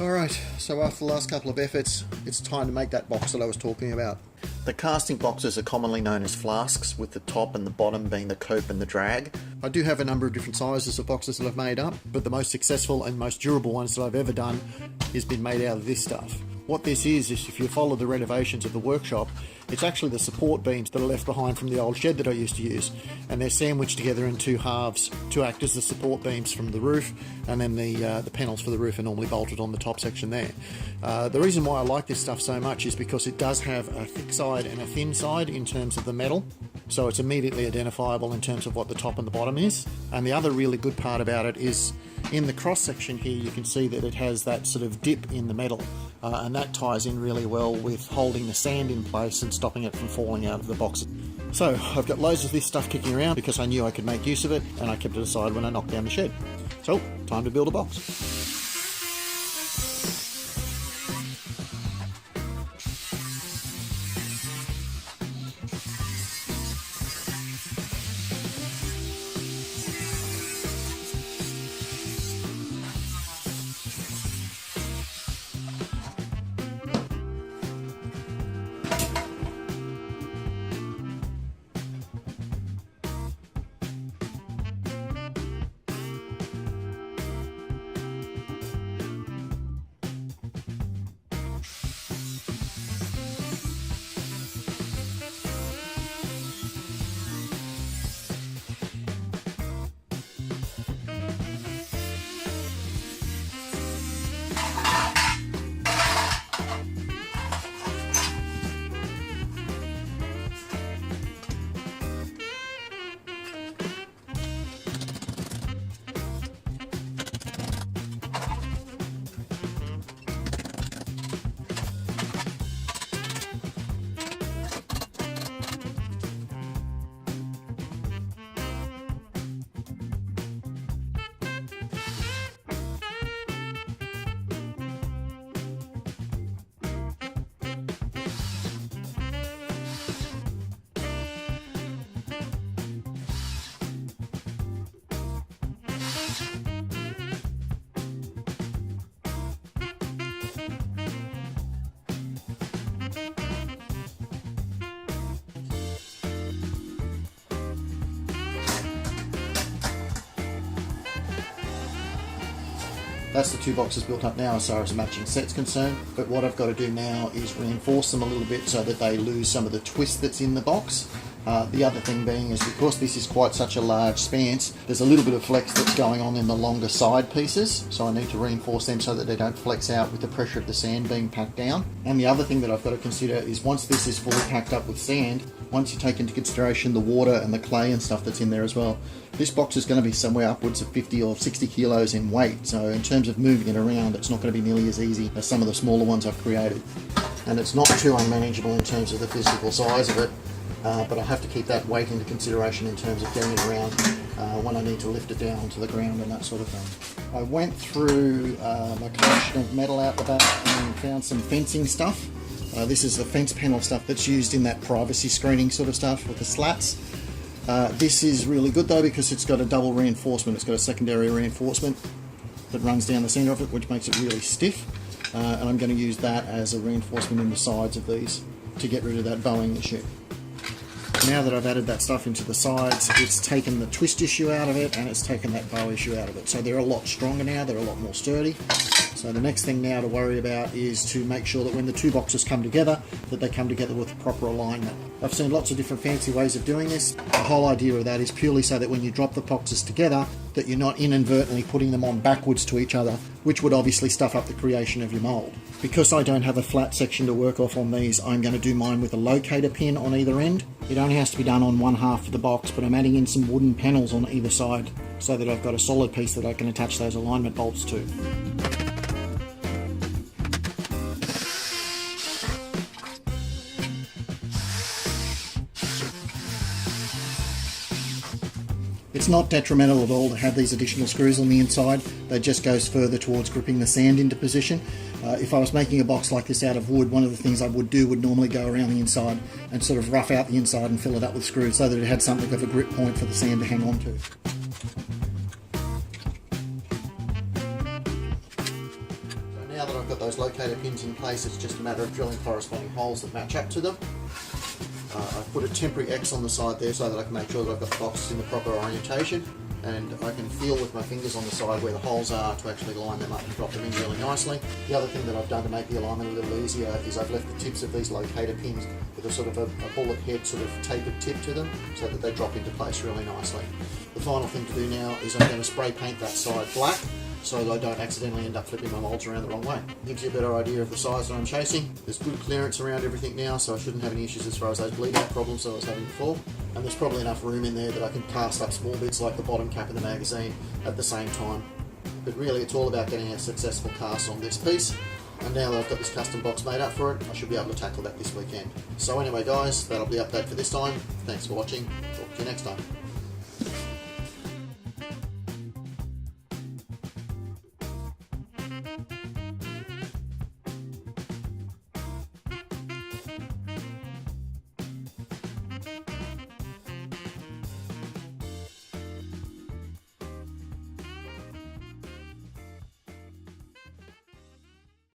Alright, so after the last couple of efforts, it's time to make that box that I was talking about. The casting boxes are commonly known as flasks, with the top and the bottom being the cope and the drag. I do have a number of different sizes of boxes that I've made up, but the most successful and most durable ones that I've ever done has been made out of this stuff. What this is if you follow the renovations of the workshop, it's actually the support beams that are left behind from the old shed that I used to use, and they're sandwiched together in two halves to act as the support beams from the roof, and then the panels for the roof are normally bolted on the top section there. The reason why I like this stuff so much is because it does have a thick side and a thin side in terms of the metal, so it's immediately identifiable in terms of what the top and the bottom is. And the other really good part about it is in the cross section here you can see that it has that sort of dip in the metal, and that ties in really well with holding the sand in place and stopping it from falling out of the box. So I've got loads of this stuff kicking around because I knew I could make use of it, and I kept it aside when I knocked down the shed. So time to build a box. That's the two boxes built up now as far as a matching set's concerned, but what I've got to do now is reinforce them a little bit so that they lose some of the twist that's in the box. The other thing being is because this is quite such a large spanse, there's a little bit of flex that's going on in the longer side pieces, so I need to reinforce them so that they don't flex out with the pressure of the sand being packed down. And the other thing that I've got to consider is once this is fully packed up with sand, once you take into consideration the water and the clay and stuff that's in there as well, this box is going to be somewhere upwards of 50 or 60 kilos in weight, so in terms of moving it around it's not going to be nearly as easy as some of the smaller ones I've created. And it's not too unmanageable in terms of the physical size of it, but I have to keep that weight into consideration in terms of getting it around when I need to lift it down onto the ground and that sort of thing. I went through my collection of metal out the back and found some fencing stuff. This is the fence panel stuff that's used in that privacy screening sort of stuff with the slats. This is really good though because it's got a double reinforcement. It's got a secondary reinforcement that runs down the centre of it, which makes it really stiff. And I'm going to use that as a reinforcement in the sides of these to get rid of that bowing issue. Now that I've added that stuff into the sides, it's taken the twist issue out of it and it's taken that bow issue out of it. So they're a lot stronger now, they're a lot more sturdy. So the next thing now to worry about is to make sure that when the two boxes come together, that they come together with proper alignment. I've seen lots of different fancy ways of doing this. The whole idea of that is purely so that when you drop the boxes together, that you're not inadvertently putting them on backwards to each other, which would obviously stuff up the creation of your mould. Because I don't have a flat section to work off on these, I'm going to do mine with a locator pin on either end. It only has to be done on one half of the box, but I'm adding in some wooden panels on either side so that I've got a solid piece that I can attach those alignment bolts to. It's not detrimental at all to have these additional screws on the inside. That just goes further towards gripping the sand into position. If I was making a box like this out of wood, one of the things I would do would normally go around the inside and sort of rough out the inside and fill it up with screws so that it had something of a grip point for the sand to hang on to. So now that I've got those locator pins in place, it's just a matter of drilling corresponding holes that match up to them. I've put a temporary X on the side there so that I can make sure that I've got the boxes in the proper orientation, and I can feel with my fingers on the side where the holes are to actually line them up and drop them in really nicely. The other thing that I've done to make the alignment a little easier is I've left the tips of these locator pins with a sort of a bullet head sort of tapered tip to them so that they drop into place really nicely. The final thing to do now is I'm going to spray paint that side black so that I don't accidentally end up flipping my moulds around the wrong way. Gives you a better idea of the size that I'm chasing. There's good clearance around everything now, so I shouldn't have any issues as far as those bleed out problems that I was having before. And there's probably enough room in there that I can cast up small bits like the bottom cap of the magazine at the same time. But really it's all about getting a successful cast on this piece. And now that I've got this custom box made up for it, I should be able to tackle that this weekend. So anyway guys, that'll be the update for this time. Thanks for watching. Talk to you next time.